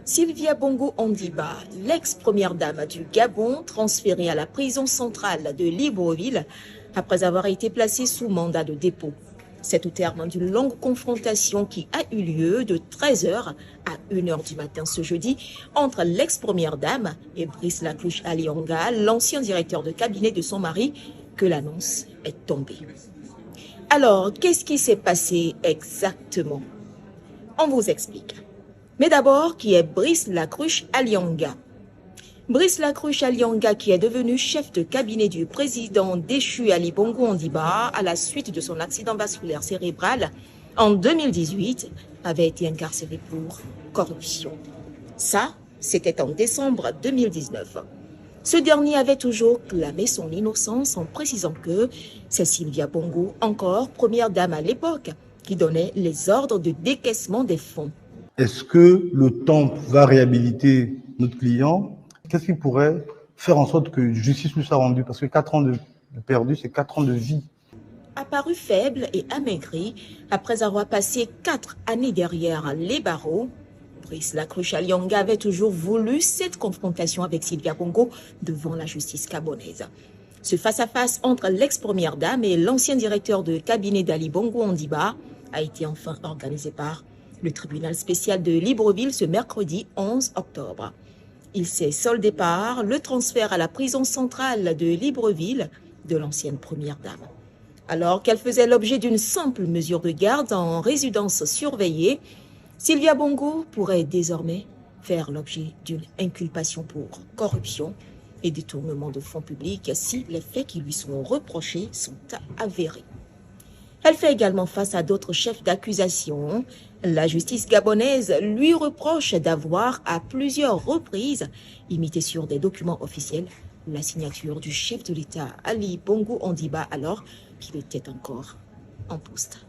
Sylvia Bongo Ondimba, l'ex-première dame du Gabon, transférée à la prison centrale de Libreville après avoir été placée sous mandat de dépôt. C'est au terme d'une longue confrontation qui a eu lieu de 13h à 1h du matin ce jeudi entre l'ex-première dame et Brice Laclouche Alionga, l'ancien directeur de cabinet de son mari, que l'annonce est tombée. Alors, qu'est-ce qui s'est passé exactement? On vous explique. Mais d'abord, qui est Brice Laclouche Alionga? Brice Laclouche Alionga, qui est devenu chef de cabinet du président déchu Ali Bongo Ondimba à la suite de son accident vasculaire cérébral en 2018, avait été incarcéré pour corruption. Ça, c'était en décembre 2019. Ce dernier avait toujours clamé son innocence en précisant que c'est Sylvia Bongo, encore première dame à l'époque, qui donnait les ordres de décaissement des fonds. Est-ce que le temps va réhabiliter notre client? Qu'est-ce qui pourrait faire en sorte que justice lui soit rendue? Parce que 4 ans de perdu, c'est 4 ans de vie. Apparu faible et amaigri, après avoir passé 4 années derrière les barreaux, Brice Laclouche Alionga avait toujours voulu cette confrontation avec Sylvia Bongo devant la justice gabonaise. Ce face-à-face entre l'ex-première dame et l'ancien directeur de cabinet d'Ali Bongo Ondimba a été enfin organisé par le tribunal spécial de Libreville ce mercredi 11 octobre. Il s'est soldé par le transfert à la prison centrale de Libreville de l'ancienne première dame. Alors qu'elle faisait l'objet d'une simple mesure de garde en résidence surveillée, Sylvia Bongo pourrait désormais faire l'objet d'une inculpation pour corruption et détournement de fonds publics si les faits qui lui sont reprochés sont avérés. Elle fait également face à d'autres chefs d'accusation. La justice gabonaise lui reproche d'avoir à plusieurs reprises imité sur des documents officiels la signature du chef de l'État Ali Bongo Ondimba alors qu'il était encore en poste.